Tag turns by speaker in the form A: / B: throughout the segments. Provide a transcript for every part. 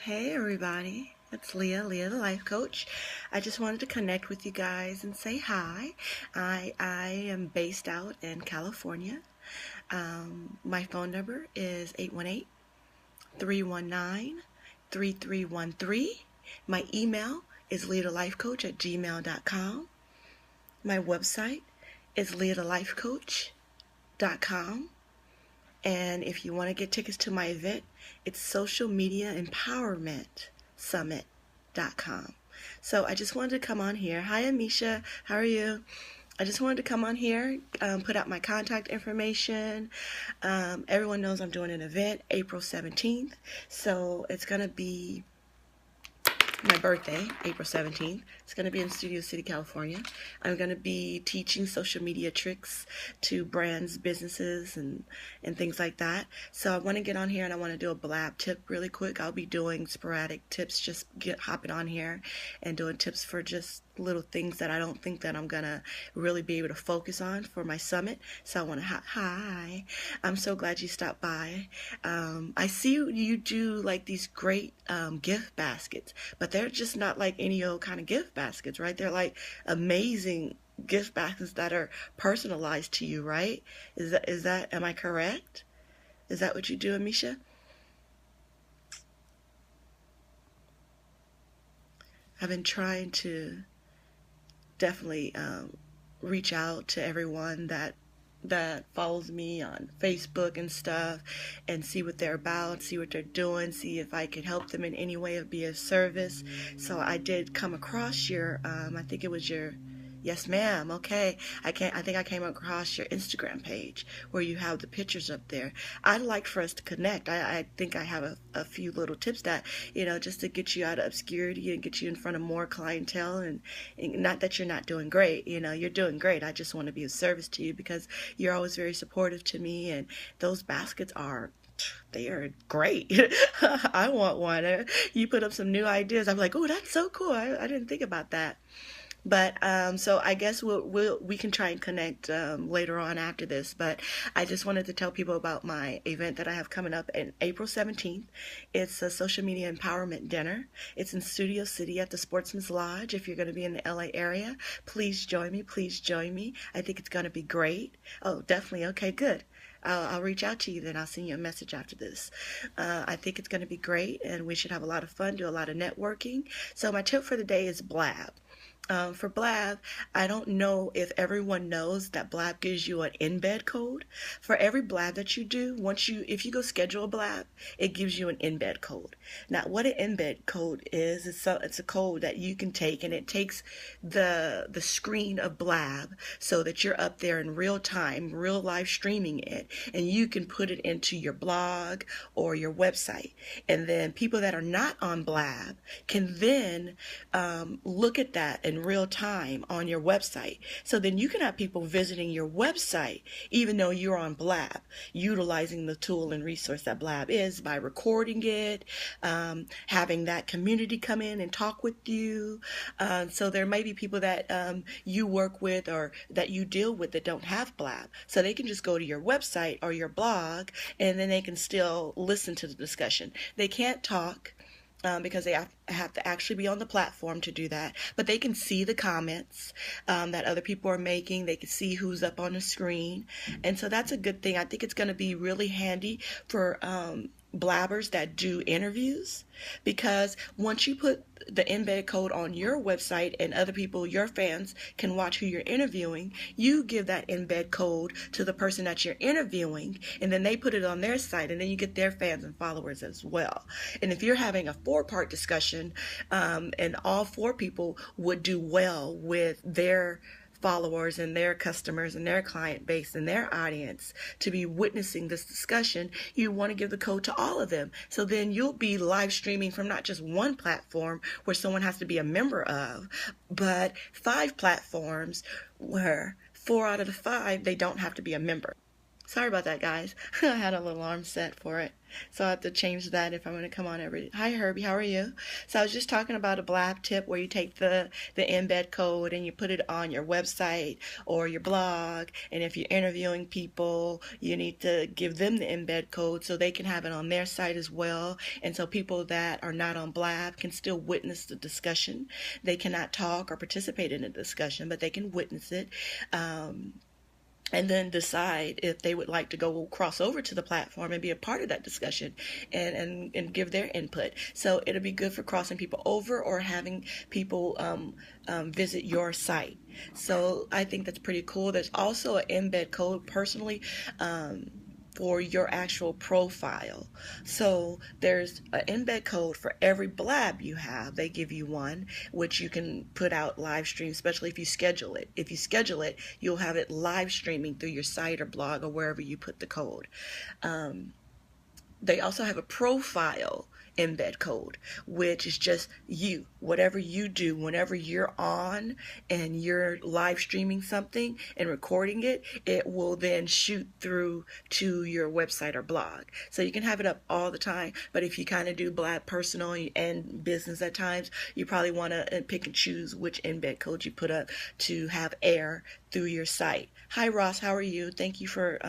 A: Hey everybody, it's Leah The Life Coach. I just wanted to connect with you guys and say hi. I am based out in California. My phone number is 818-319-3313. My email is leahthelifecoach@gmail.com. My website is leahthelifecoach.com. And if you want to get tickets to my event, it's Social Media Empowerment Summit.com. So I just wanted to come on here. Hi, Amisha. How are you? I just wanted to come on here, put out my contact information. Everyone knows I'm doing an event April 17th. So it's going to be my birthday, April 17th. It's going to be in Studio City, California. I'm going to be teaching social media tricks to brands, businesses, and things like that. So I want to get on here and I want to do a blab tip really quick. I'll be doing sporadic tips, just hopping on here and doing tips for just little things that I don't think that I'm gonna really be able to focus on for my summit. So I want to hi. I'm so glad you stopped by. I see you do like these great gift baskets, but they're just not like any old kind of gift baskets, right? They're like amazing gift baskets that are personalized to you, right? Is that am I correct? Is that what you do, Amisha? I've been trying to definitely reach out to everyone that follows me on Facebook and stuff and see what they're about, see what they're doing, see if I could help them in any way or be of service. So I did come across your I think it was your yes ma'am, okay. I think I came across your Instagram page where you have the pictures up there. I'd like for us to connect. I think I have a few little tips that, just to get you out of obscurity and get you in front of more clientele, and not that you're not doing great, you're doing great. I just want to be of service to you because you're always very supportive to me, and those baskets they are great. I want one. You put up some new ideas. I'm like, oh, that's so cool. I didn't think about that. But so I guess we can try and connect later on after this. But I just wanted to tell people about my event that I have coming up in April 17th. It's a social media empowerment dinner. It's in Studio City at the Sportsman's Lodge. If you're going to be in the LA area, please join me. Please join me. I think it's going to be great. Oh, definitely. Okay, good. I'll reach out to you then. I'll send you a message after this. I think it's going to be great, and we should have a lot of fun, do a lot of networking. So my tip for the day is Blab. For Blab, I don't know if everyone knows that Blab gives you an embed code. For every Blab that you do, if you go schedule a Blab, it gives you an embed code. Now, what an embed code is, it's a code that you can take, and it takes the screen of Blab so that you're up there in real time, real live streaming it, and you can put it into your blog or your website. And then people that are not on Blab can then look at that in real time on your website. So then you can have people visiting your website even though you're on Blab, utilizing the tool and resource that Blab is by recording it, having that community come in and talk with you. So there may be people that you work with or that you deal with that don't have Blab. So they can just go to your website or your blog, and then they can still listen to the discussion. They can't talk, because they have to actually be on the platform to do that. But they can see the comments that other people are making. They can see who's up on the screen. And so that's a good thing. I think it's going to be really handy for blabbers that do interviews, because once you put the embed code on your website and other people, your fans, can watch who you're interviewing, you give that embed code to the person that you're interviewing, and then they put it on their site, and then you get their fans and followers as well. And if you're having a 4-part discussion, and all 4 people would do well with their followers and their customers and their client base and their audience to be witnessing this discussion, you want to give the code to all of them. So then you'll be live streaming from not just one platform where someone has to be a member of, but 5 platforms where 4 out of the 5, they don't have to be a member. Sorry about that, guys. I had a little alarm set for it. So I have to change that if I'm going to come on every. Hi, Herbie. How are you? So I was just talking about a blab tip where you take the embed code and you put it on your website or your blog. And if you're interviewing people, you need to give them the embed code so they can have it on their site as well. And so people that are not on blab can still witness the discussion. They cannot talk or participate in the discussion, but they can witness it. And then decide if they would like to go cross over to the platform and be a part of that discussion and give their input. So it'll be good for crossing people over or having people visit your site. So I think that's pretty cool. There's also an embed code personally for your actual profile. So there's an embed code for every blab you have. They give you one, which you can put out live stream, especially if you schedule it. If you schedule it, you'll have it live streaming through your site or blog or wherever you put the code. They also have a profile embed code, which is just you. Whatever you do, whenever you're on and you're live streaming something and recording it, it will then shoot through to your website or blog. So you can have it up all the time, but if you kind of do blab personal and business at times, you probably want to pick and choose which embed code you put up to have air through your site. Hi Ross, how are you? Thank you for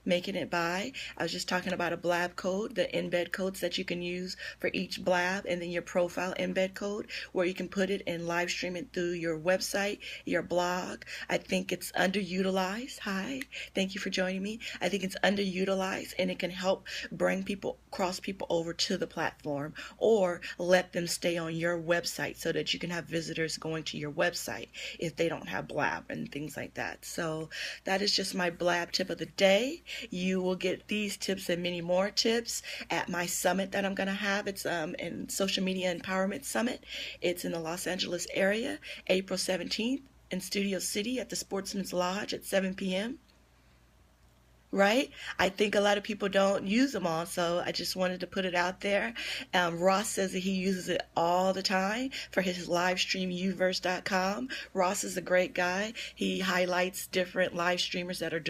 A: making it by. I was just talking about a blab code, the embed codes that you can use for each blab, and then your profile embed code where you can put it and live stream it through your website, your blog. I think it's underutilized. Hi, thank you for joining me. I think it's underutilized and it can help bring people, cross people over to the platform or let them stay on your website so that you can have visitors going to your website if they don't have blab and things like that. So that is just my blab tip of the day. You will get these tips and many more tips at my summit that I'm going to have. It's in Social Media Empowerment Summit. It's in the Los Angeles area, April 17th in Studio City at the Sportsman's Lodge at 7 p.m. Right? I think a lot of people don't use them all, so I just wanted to put it out there. Ross says that he uses it all the time for his live stream, uverse.com. Ross is a great guy. He highlights different live streamers that are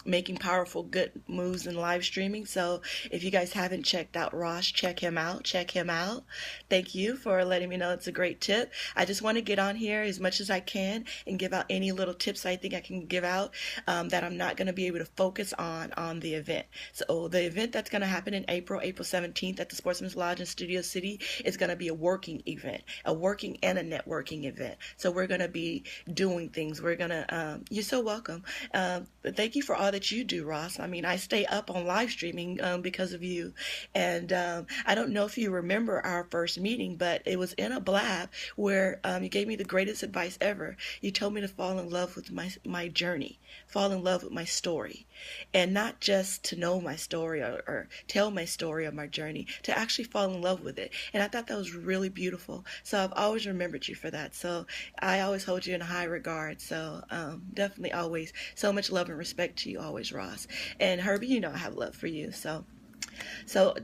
A: making powerful, good moves in live streaming. So if you guys haven't checked out Ross, check him out. Check him out. Thank you for letting me know it's a great tip. I just want to get on here as much as I can and give out any little tips I think I can give out that I'm not going to be able to focus on the event. So the event that's going to happen in April 17th at the Sportsman's Lodge in Studio City is going to be a working event, a working and a networking event. So we're going to be doing things. We're going to, you're so welcome. Thank you for all that you do, Ross. I mean, I stay up on live streaming because of you. And I don't know if you remember our first meeting, but it was in a blab where you gave me the greatest advice ever. You told me to fall in love with my journey, fall in love with my story, and not just to know my story or tell my story of my journey, to actually fall in love with it. And I thought that was really beautiful. So I've always remembered you for that. So I always hold you in high regard. So definitely always so much love and respect to you always, Ross. And Herbie, you know I have love for you. So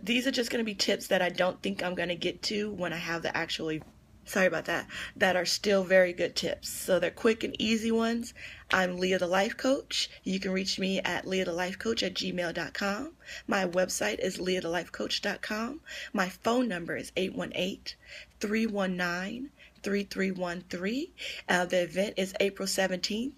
A: these are just going to be tips that I don't think I'm going to get to when I have the actual, sorry about that are still very good tips. So they're quick and easy ones. I'm Leah The Life Coach. You can reach me at leahthelifecoach@gmail.com. My website is leahthelifecoach.com. My phone number is 818-319-3313. The event is April 17th.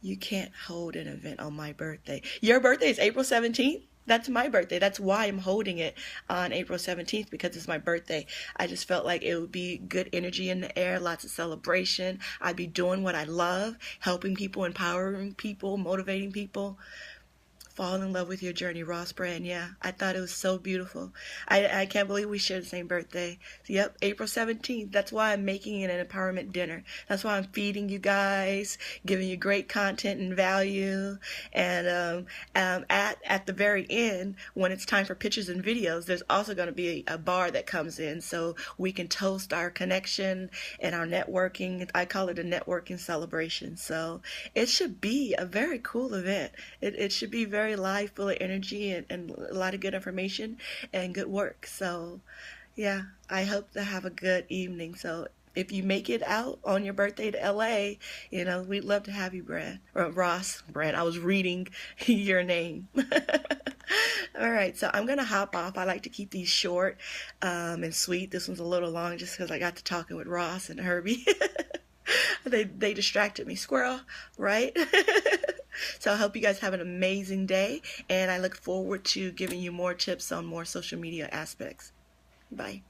A: You can't hold an event on my birthday. Your birthday is April 17th? That's my birthday. That's why I'm holding it on April 17th, because it's my birthday. I just felt like it would be good energy in the air, lots of celebration. I'd be doing what I love, helping people, empowering people, motivating people. Fall in love with your journey, Ross Brand. Yeah, I thought it was so beautiful. I can't believe we share the same birthday. Yep, April 17th. That's why I'm making it an empowerment dinner. That's why I'm feeding you guys, giving you great content and value. And at the very end, when it's time for pictures and videos, there's also going to be a bar that comes in so we can toast our connection and our networking. I call it a networking celebration. So it should be a very cool event. It should be very live, full of energy and a lot of good information and good work. So yeah, I hope to have a good evening. So if you make it out on your birthday to LA, we'd love to have you, Brad. Or Ross. Brad, I was reading your name. All right, so I'm going to hop off. I like to keep these short and sweet. This one's a little long just because I got to talking with Ross and Herbie. They distracted me. Squirrel, right? So I hope you guys have an amazing day, and I look forward to giving you more tips on more social media aspects. Bye.